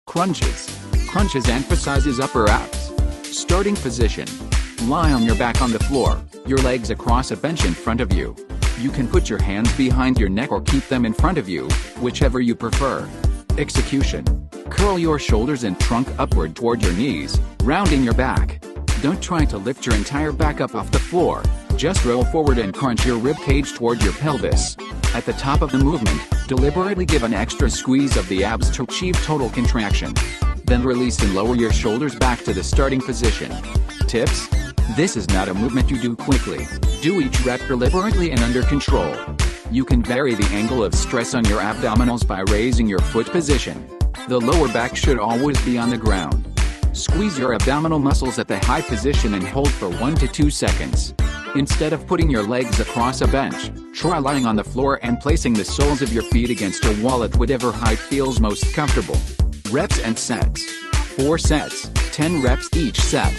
Crunches. Crunches emphasizes upper abs. Starting position. Lie on your back on the floor, your legs across a bench in front of you. You can put your hands behind your neck or keep them in front of you, whichever you prefer. Execution. Curl your shoulders and trunk upward toward your knees, rounding your back. Don't try to lift your entire back up off the floor. Just roll forward and crunch your rib cage toward your pelvis. At the top of the movement, deliberately give an extra squeeze of the abs to achieve total contraction. Then release and lower your shoulders back to the starting position. Tips? This is not a movement you do quickly. Do each rep deliberately and under control. You can vary the angle of stress on your abdominals by raising your foot position. The lower back should always be on the ground. Squeeze your abdominal muscles at the high position and hold for 1 to 2 seconds. Instead of putting your legs across a bench, try lying on the floor and placing the soles of your feet against a wall at whatever height feels most comfortable. Reps and sets. 4 sets, 10 reps each set.